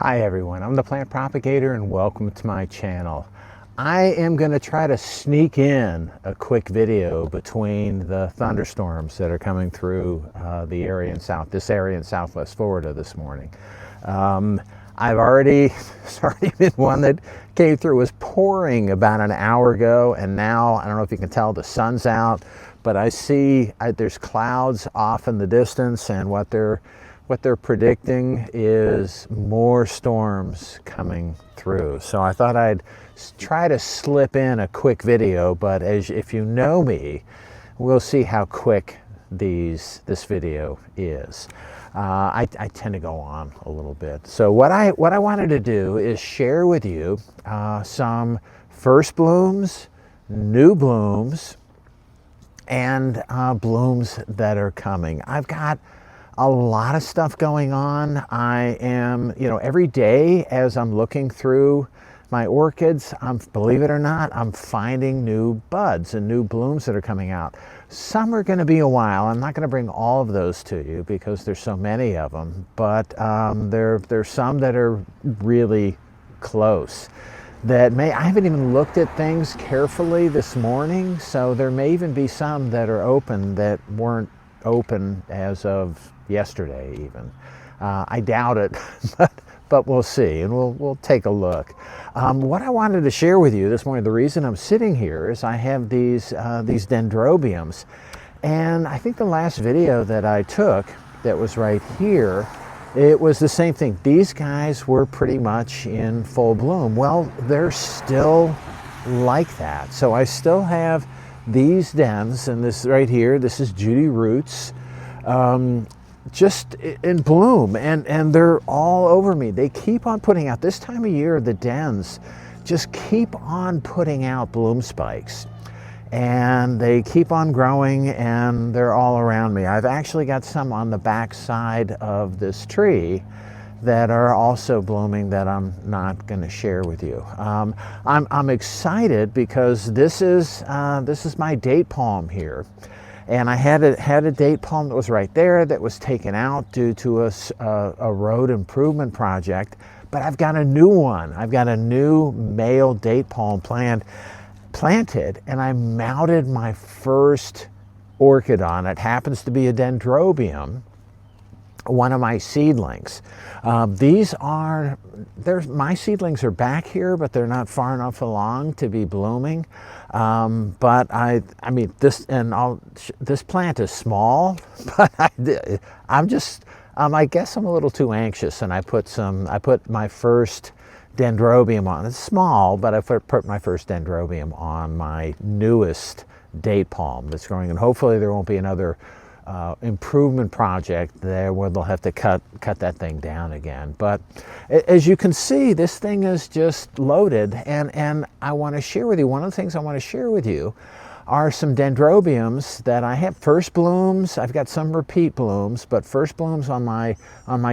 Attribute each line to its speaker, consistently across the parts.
Speaker 1: Hi everyone, I'm the plant propagator and welcome to my channel. I am going to try to sneak in a quick video between the thunderstorms that are coming through this area in southwest Florida this morning. It's already been one that came through, was pouring about an hour ago, and now, I don't know if you can tell, the sun's out, but I see there's clouds off in the distance, and what they're predicting is more storms coming through. So I thought I'd try to slip in a quick video, but if you know me, we'll see how quick this video is. I tend to go on a little bit. So what I wanted to do is share with you some first blooms, new blooms, and blooms that are coming. I've got a lot of stuff going on. I am, every day as I'm looking through my orchids, believe it or not, I'm finding new buds and new blooms that are coming out. Some are going to be a while. I'm not going to bring all of those to you because there's so many of them, but there's some that are really close. I haven't even looked at things carefully this morning, so there may even be some that are open that weren't open as of yesterday even. I doubt it, but we'll see, and we'll take a look. What I wanted to share with you this morning, the reason I'm sitting here is I have these Dendrobiums, and I think the last video that I took that was right here, it was the same thing. These guys were pretty much in full bloom. Well, they're still like that. So I still have these dens, and this right here, this is Judy Roots, just in bloom, and they're all over me. They keep on putting out, this time of year, the dens just keep on putting out bloom spikes, and they keep on growing, and they're all around me. I've actually got some on the back side of this tree that are also blooming that I'm not going to share with you. I'm excited because this is my date palm here, and I had a date palm that was right there that was taken out due to a road improvement project, but I've got a new one. I've got a new male date palm planted, and I mounted my first orchid on it. Happens to be a Dendrobium, one of my seedlings. My seedlings are back here, but they're not far enough along to be blooming. But this plant is small, but I guess I'm a little too anxious, and I put my first Dendrobium on. It's small, but I put my first Dendrobium on my newest date palm that's growing, and hopefully there won't be another improvement project there where they'll have to cut that thing down again. But as you can see, this thing is just loaded, and I want to share with you, one of the things I want to share with you are some Dendrobiums that I have first blooms. I've got some repeat blooms, but first blooms on my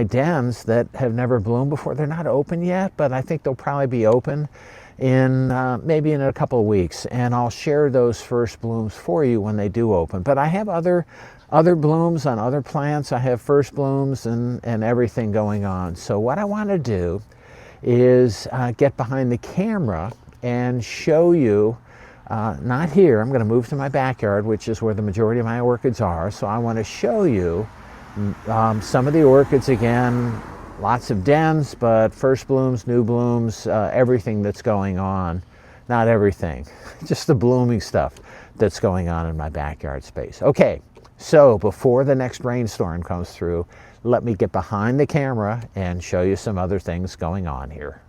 Speaker 1: dens that have never bloomed before. They're not open yet, but I think they'll probably be open in maybe in a couple of weeks, and I'll share those first blooms for you when they do open. But I have other blooms on other plants. I have first blooms and everything going on. So what I want to do is get behind the camera and show you, not here, I'm going to move to my backyard, which is where the majority of my orchids are. So I want to show you some of the orchids again, lots of dens, but first blooms, new blooms, everything that's going on. Not everything, just the blooming stuff that's going on in my backyard space. Okay, so before the next rainstorm comes through, let me get behind the camera and show you some other things going on here.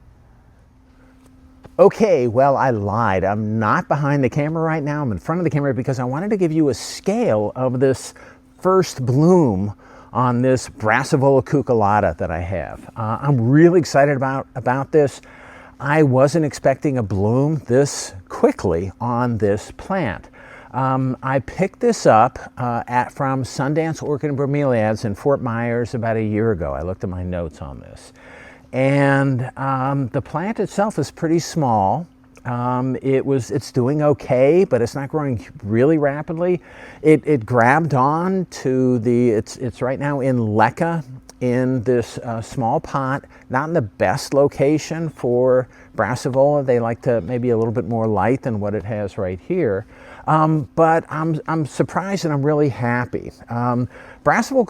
Speaker 1: Okay, well, I lied. I'm not behind the camera right now. I'm in front of the camera because I wanted to give you a scale of this first bloom on this Brassavola cucullata that I have. I'm really excited about this. I wasn't expecting a bloom this quickly on this plant. I picked this up from Sundance Orchid and Bromeliads in Fort Myers about a year ago. I looked at my notes on this. And the plant itself is pretty small. It's doing okay, but it's not growing really rapidly. It grabbed on to it's right now in LECA in this small pot, not in the best location for Brassavola. They like to maybe a little bit more light than what it has right here. But I'm surprised and I'm really happy. Brassavola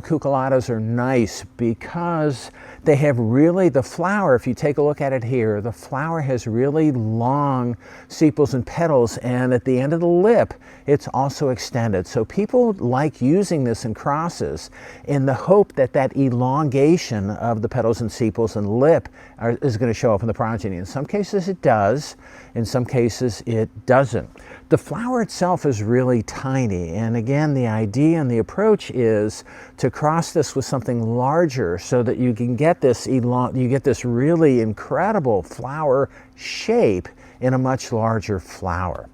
Speaker 1: cucullatas are nice because they have really, the flower, if you take a look at it here, the flower has really long sepals and petals, and at the end of the lip, it's also extended. So people like using this in crosses in the hope that that elongation of the petals and sepals and lip is going to show up in the progeny. In some cases it does, in some cases it doesn't. The flower itself is really tiny, and again, the idea and the approach is to cross this with something larger so that you can get this really incredible flower shape in a much larger flower.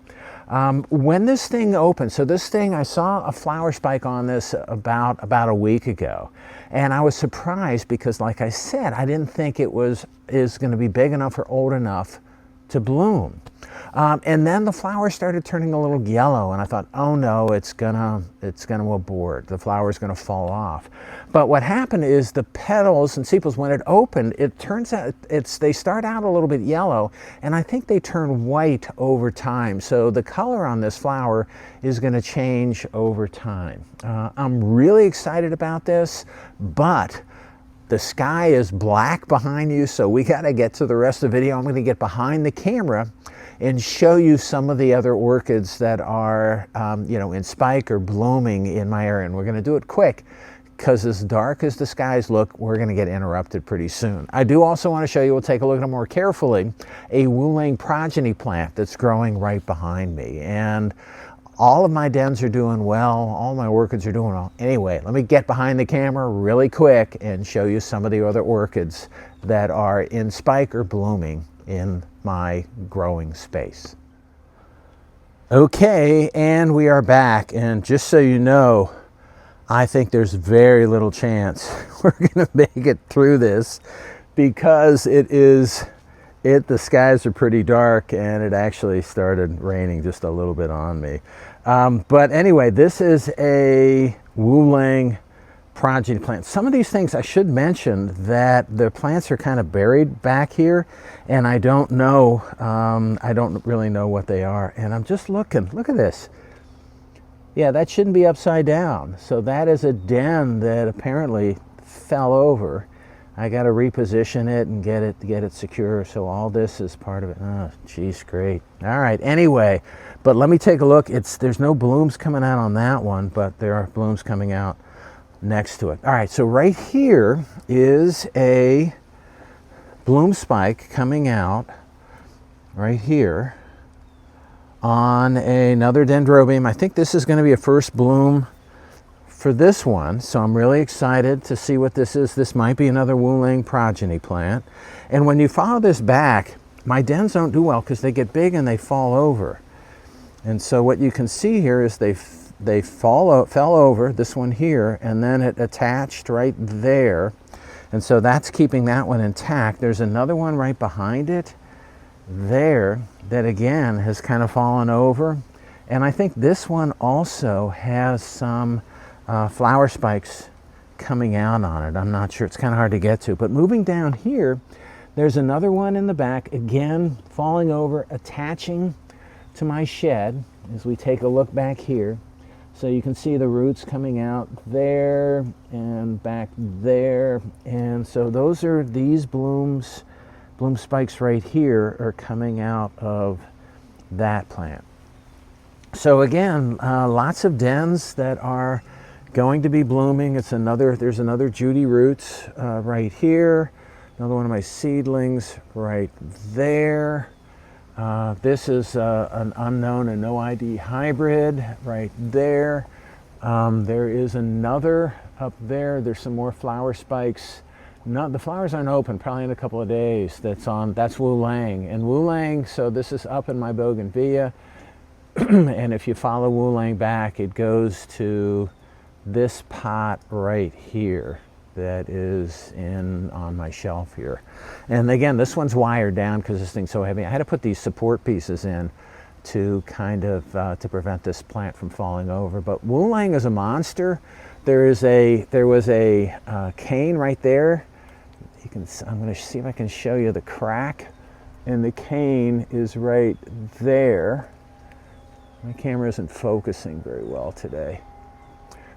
Speaker 1: When this thing opens, so this thing, I saw a flower spike on this about a week ago, and I was surprised because, like I said, I didn't think it is going to be big enough or old enough to bloom. And then the flower started turning a little yellow, and I thought, oh no, it's gonna abort. The flower's gonna fall off. But what happened is the petals and sepals, when it opened, it turns out they start out a little bit yellow, and I think they turn white over time. So the color on this flower is gonna change over time. I'm really excited about this, but the sky is black behind you, so we got to get to the rest of the video. I'm going to get behind the camera and show you some of the other orchids that are, in spike or blooming in my area. And we're going to do it quick because as dark as the skies look, we're going to get interrupted pretty soon. I do also want to show you, we'll take a look at it more carefully, a Wu-Lang progeny plant that's growing right behind me. And all of my dens are doing well, all my orchids are doing well. Anyway, let me get behind the camera really quick and show you some of the other orchids that are in spike or blooming in my growing space. Okay, and we are back, and just so you know, I think there's very little chance we're gonna make it through this because the skies are pretty dark, and it actually started raining just a little bit on me. But anyway, this is a Wu-Lang progeny plant. Some of these things I should mention that the plants are kind of buried back here, and I don't know, I don't really know what they are. And I'm just looking, look at this. Yeah, that shouldn't be upside down. So that is a den that apparently fell over. I got to reposition it and get it secure. So all this is part of it. Oh, geez, great. All right. Anyway, but let me take a look. There's no blooms coming out on that one, but there are blooms coming out next to it. All right. So right here is a bloom spike coming out right here on another Dendrobium. I think this is going to be a first bloom for this one, so I'm really excited to see what this is. This might be another Wu-Lang progeny plant. And when you follow this back, my dens don't do well because they get big and they fall over. And so what you can see here is they fell over, this one here, and then it attached right there. And so that's keeping that one intact. There's another one right behind it there that again has kind of fallen over. And I think this one also has some flower spikes coming out on it. I'm not sure, it's kind of hard to get to. But moving down here, there's another one in the back, again falling over, attaching to my shed as we take a look back here. So you can see the roots coming out there and back there. And so these bloom spikes right here are coming out of that plant. So again, lots of dens that are going to be blooming. There's another Judy roots right here. Another one of my seedlings right there. This is an unknown and no ID hybrid right there. There is another up there. There's some more flower spikes. The flowers aren't open, probably in a couple of days. That's Wu-Lang. And Wu-Lang, so this is up in my bougainvillea. And if you follow Wu-Lang back, it goes to this pot right here that is on my shelf here. And again, this one's wired down because this thing's so heavy. I had to put these support pieces in to kind of to prevent this plant from falling over. But Wu-Lang is a monster. there was a cane right there. I'm going to see if I can show you the crack, and the cane is right there. My camera isn't focusing very well today.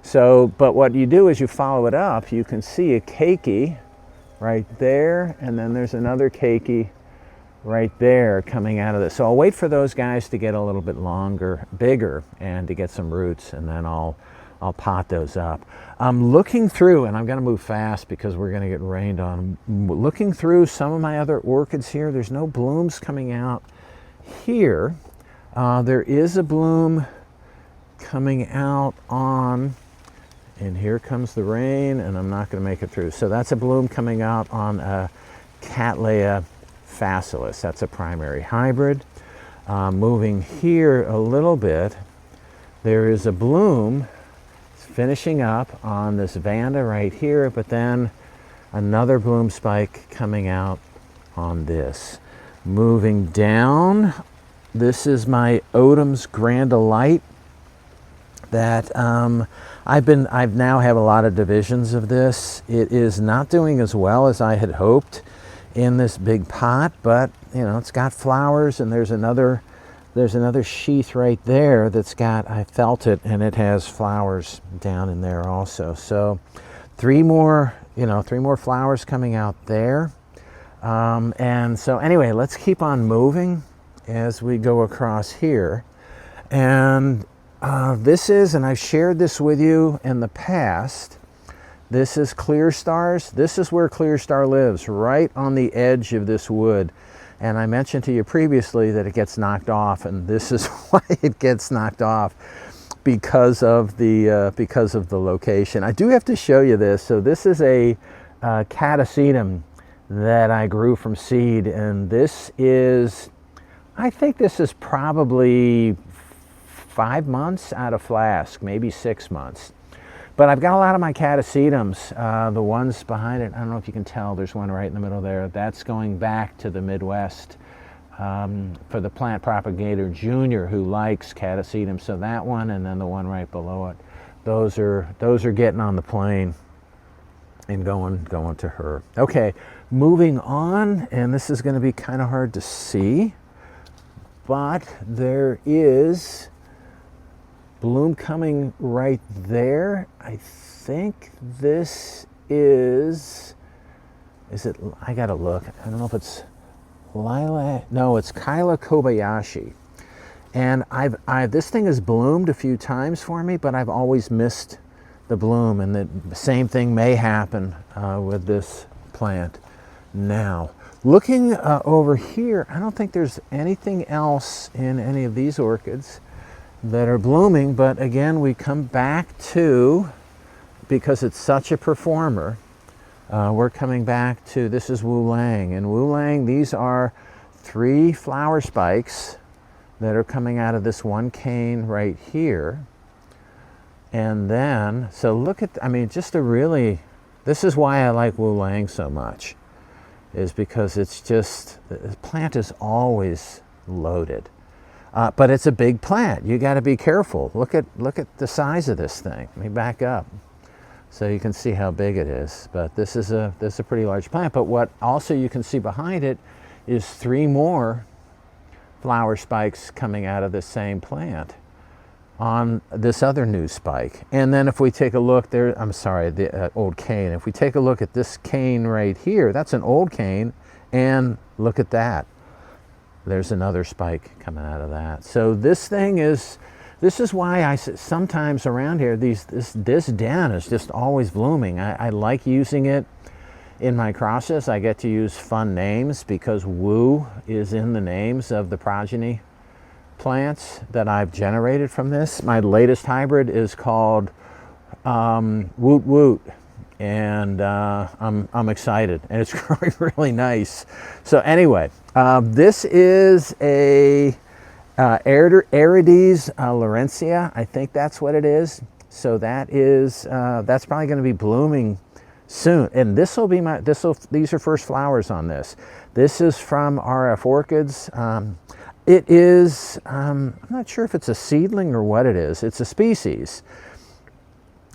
Speaker 1: So, but what you do is you follow it up. You can see a keiki right there, and then there's another keiki right there coming out of this. So I'll wait for those guys to get a little bit bigger, and to get some roots, and then I'll pot those up. I'm looking through, and I'm going to move fast because we're going to get rained on. Looking through some of my other orchids here. There's no blooms coming out here. There is a bloom coming out on, and here comes the rain, and I'm not going to make it through. So that's a bloom coming out on a Cattleya facilis. That's a primary hybrid. Moving here a little bit, there is a bloom finishing up on this Vanda right here, but then another bloom spike coming out on this. Moving down, this is my Odom's Grandolite that I've now have a lot of divisions of this. It is not doing as well as I had hoped in this big pot, but you know, it's got flowers, and there's another sheath right there that's got, I felt it, and it has flowers down in there also. So three more flowers coming out there. And so anyway, let's keep on moving as we go across here. And this is, and I've shared this with you in the past, this is Clear Stars. This is where Clear Star lives, right on the edge of this wood. And I mentioned to you previously that it gets knocked off, and this is why it gets knocked off, because of the location. I do have to show you this. So this is a Catasetum that I grew from seed, and this is, I think this is probably 5 months out of flask, maybe 6 months. But I've got a lot of my Catasetums, the ones behind it, I don't know if you can tell, there's one right in the middle there. That's going back to the Midwest for the plant propagator Junior, who likes Catasetum. So that one, and then the one right below it, those are getting on the plane and going to her. Okay, moving on, and this is going to be kind of hard to see, but there is bloom coming right there. I think this is it, I gotta look, I don't know if it's lilac, no, it's Kyla Kobayashi. And this thing has bloomed a few times for me, but I've always missed the bloom, and the same thing may happen with this plant. Now, looking over here, I don't think there's anything else in any of these orchids that are blooming, but again, we come back to, because it's such a performer, we're coming back to, this is Wu Lang. And Wu Lang, these are 3 flower spikes that are coming out of this one cane right here. And then, so look at, I mean, just a really, this is why I like Wu Lang so much, is because it's just, the plant is always loaded. But it's a big plant. You got to be careful. Look at the size of this thing. Let me back up so you can see how big it is. But this is a pretty large plant. But what also you can see behind it is 3 more flower spikes coming out of the same plant on this other new spike. And then if we take a look there, I'm sorry, the old cane. If we take a look at this cane right here, that's an old cane, and look at that. There's another spike coming out of that. So this thing is, this is why I sometimes around here, this den is just always blooming. I like using it in my crosses. I get to use fun names because Wu is in the names of the progeny plants that I've generated from this. My latest hybrid is called Woot Woot. And I'm excited, and it's growing really nice. So anyway, this is a Arides Laurencia. I think that's what it is. So that is that's probably going to be blooming soon. And this will be these are first flowers on this. This is from RF Orchids. It is I'm not sure if it's a seedling or what it is. It's a species.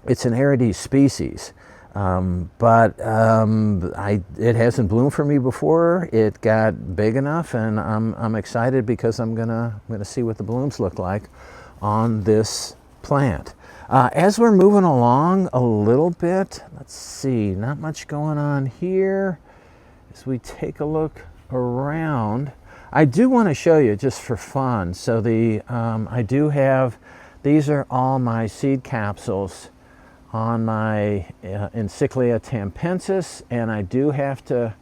Speaker 1: It's an Aerides species, but it hasn't bloomed for me before. It got big enough, and I'm excited because I'm gonna see what the blooms look like on this plant. As we're moving along a little bit, let's see, not much going on here. As we take a look around, I do want to show you just for fun. So I do have, these are all my seed capsules on my Encyclia tampensis, and I do have to,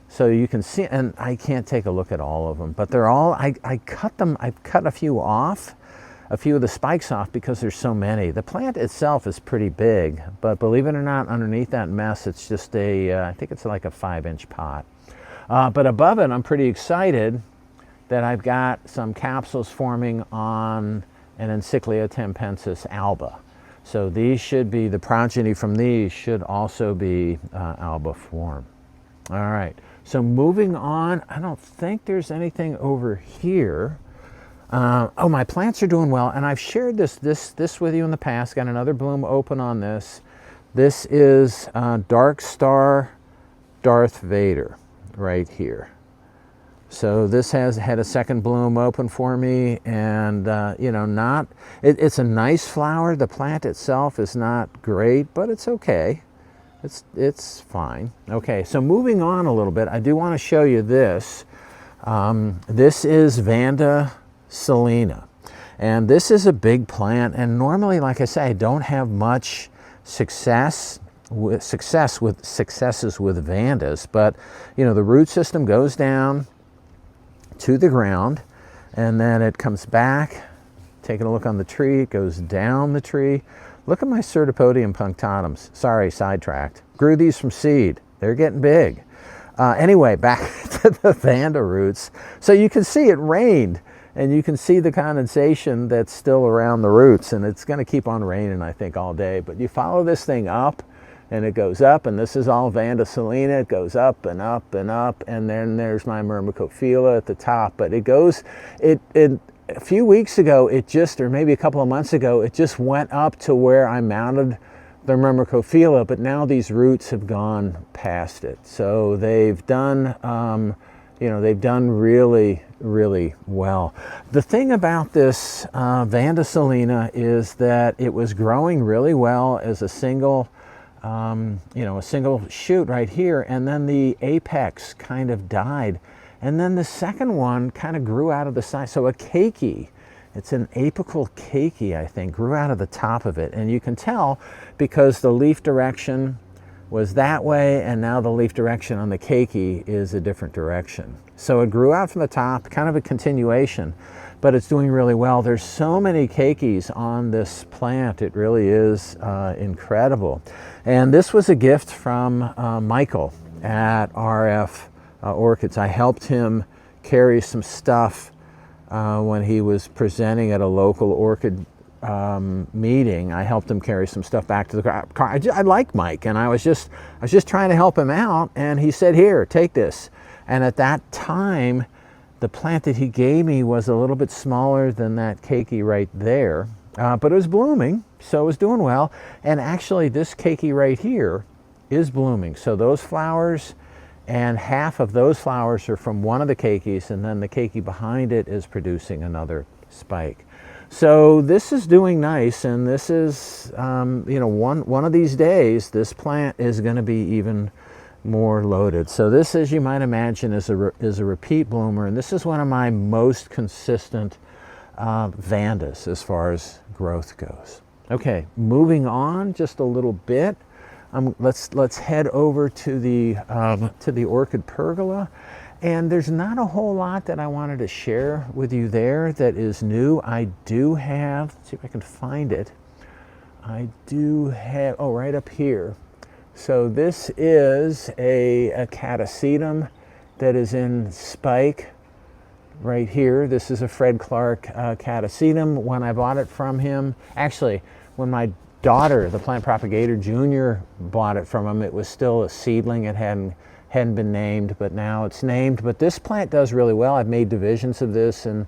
Speaker 1: so you can see, and I can't take a look at all of them, but they're all, I cut them, I've cut a few off, a few of the spikes off because there's so many. The plant itself is pretty big, but believe it or not, underneath that mess, it's just I think it's like a 5-inch pot. But above it, I'm pretty excited that I've got some capsules forming on an Encyclia tampensis alba. So these should be, the progeny from these should also be alba form. All right, so moving on, I don't think there's anything over here. Oh, my plants are doing well, and I've shared this with you in the past. Got another bloom open on this. This is Dark Star Darth Vader right here. So this has had a second bloom open for me, and you know, it's a nice flower. The plant itself is not great, but it's okay. It's fine. Okay, so moving on a little bit, I do want to show you this. This is Vanda Selena, and this is a big plant, and normally, like I say, I don't have much successes with Vandas, but you know, the root system goes down to the ground, and then it comes back. Taking a look on the tree, it goes down the tree. Look at my Certipodium punctatums. Sorry, sidetracked. Grew these from seed. They're getting big. Anyway, back to the Vanda roots. So you can see it rained, and you can see the condensation that's still around the roots, and it's going to keep on raining, I think, all day. But you follow this thing up, and it goes up, and this is all Vanda Selena. It goes up and up and up, and then there's my Myrmecophila at the top. But it goes, a few weeks ago, or maybe a couple of months ago, it just went up to where I mounted the Myrmecophila, but now these roots have gone past it. So they've done, you know, they've done really, really well. The thing about this Vanda Selena is that it was growing really well as a single, you know, a single shoot right here, and then the apex kind of died, and then the second one kind of grew out of the side. So a keiki, it's an apical keiki, I think, grew out of the top of it, and you can tell because the leaf direction was that way, and now the leaf direction on the keiki is a different direction. So it grew out from the top, kind of a continuation, but it's doing really well. There's so many keikis on this plant. It really is incredible. And this was a gift from Michael at RF Orchids. I helped him carry some stuff when he was presenting at a local orchid meeting. I helped him carry some stuff back to the car. I like Mike, and I was just trying to help him out, and he said, "Here, take this." And at that time, the plant that he gave me was a little bit smaller than that keiki right there, but it was blooming, so it was doing well. And actually, this keiki right here is blooming. So those flowers, and half of those flowers are from one of the keikis, and then the keiki behind it is producing another spike. So this is doing nice, and this is, you know, one of these days, this plant is going to be even more loaded. So this, as you might imagine, is a repeat bloomer, and this is one of my most consistent Vandas as far as growth goes. Okay, moving on just a little bit. Let's head over to the orchid pergola, and there's not a whole lot that I wanted to share with you there that is new. I do have, let's see if I can find it. I do have, oh, right up here. So this is a Catasetum that is in spike right here. This is a Fred Clark Catasetum. When I bought it from him, actually, when my daughter, the plant propagator junior, bought it from him, it was still a seedling. It hadn't been named, but now it's named. But this plant does really well. I've made divisions of this and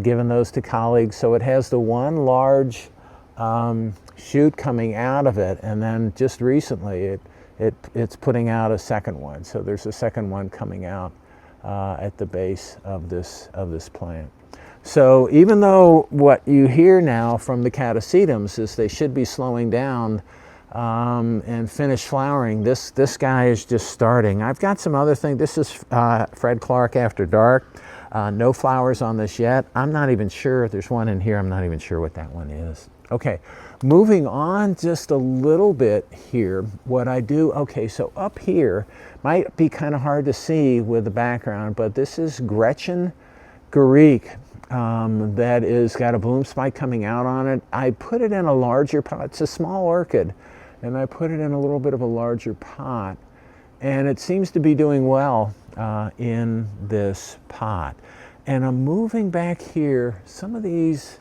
Speaker 1: given those to colleagues. So it has the one large shoot coming out of it, and then just recently it's putting out a second one. So there's a second one coming out at the base of this plant. So even though what you hear now from the Catasetums is they should be slowing down and finish flowering, this guy is just starting. I've got some other things. This is Fred Clark After Dark. No flowers on this yet. I'm not even sure. There's one in here. I'm not even sure what that one is. Okay, moving on just a little bit here. What I do, okay, so up here, might be kind of hard to see with the background, but this is Gretchen Garrick. That is got a bloom spike coming out on it. I put it in a larger pot. It's a small orchid, and I put it in a little bit of a larger pot, and it seems to be doing well in this pot. And I'm moving back here. Some of these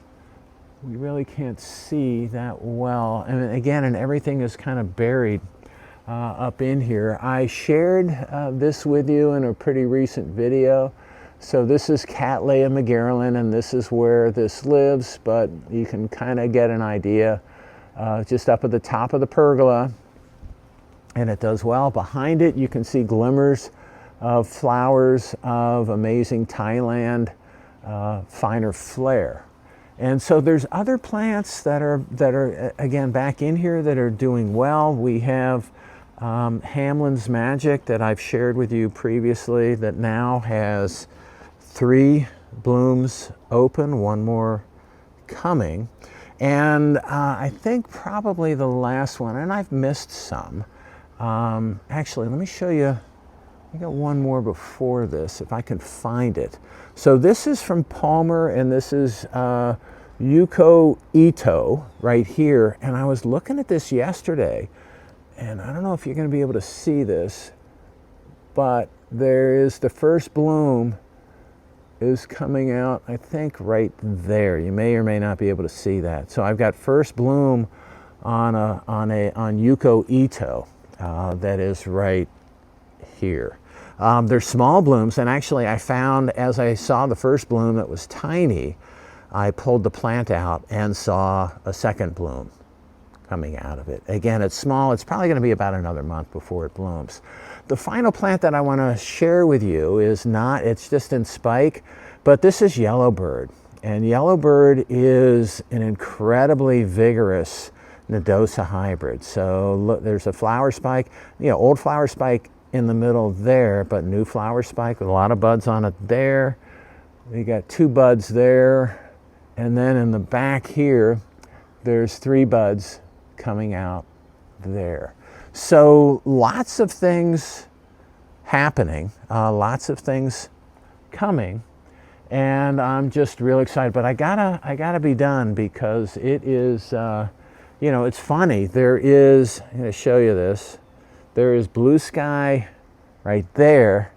Speaker 1: we really can't see that well, and again, and everything is kind of buried up in here. I shared this with you in a pretty recent video. So this is Cattleya McGarreland, and this is where this lives, but you can kind of get an idea just up at the top of the pergola, and it does well. Behind it, you can see glimmers of flowers of amazing Thailand finer flare. And so there's other plants that are again back in here that are doing well. We have Hamlin's Magic that I've shared with you previously that now has 3 blooms open, 1 more coming. And I think probably the last one, and I've missed some. Actually, let me show you. I got one more before this, if I can find it. So this is from Palmer, and this is Yuko Ito right here. And I was looking at this yesterday, and I don't know if you're going to be able to see this, but there is the first bloom is coming out, I think, right there. You may or may not be able to see that. So I've got first bloom on Yuko Ito that is right here. They're small blooms, and actually I found, as I saw the first bloom that was tiny, I pulled the plant out and saw a second bloom coming out of it. Again, it's small. It's probably going to be about another month before it blooms. The final plant that I want to share with you is not, it's just in spike, but this is Yellowbird. And Yellowbird is an incredibly vigorous nodosa hybrid. So look, there's a flower spike, old flower spike in the middle there, but new flower spike with a lot of buds on it there. We got 2 buds there. And then in the back here, there's 3 buds coming out there. So lots of things happening, lots of things coming, and I'm just real excited. But I gotta be done because it is, it's funny. There is, I'm going to show you this. There is blue sky right there,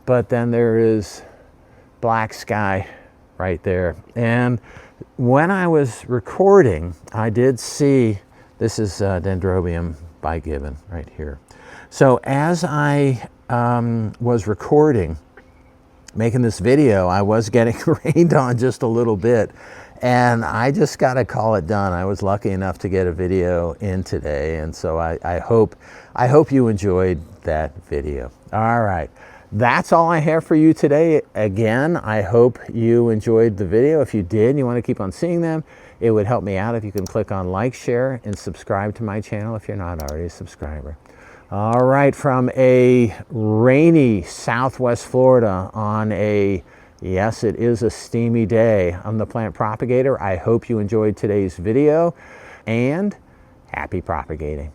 Speaker 1: but then there is black sky right there. And when I was recording, I did see, this is Dendrobium by Gibbon right here. So as I was recording, making this video, I was getting rained on just a little bit, and I just got to call it done. I was lucky enough to get a video in today, and so I hope you enjoyed that video. All right. That's all I have for you today. Again, I hope you enjoyed the video. If you did and you want to keep on seeing them, it would help me out if you can click on like, share, and subscribe to my channel if you're not already a subscriber. All right, from a rainy Southwest Florida on a, yes, it is a steamy day, I'm the plant propagator. I hope you enjoyed today's video, and happy propagating.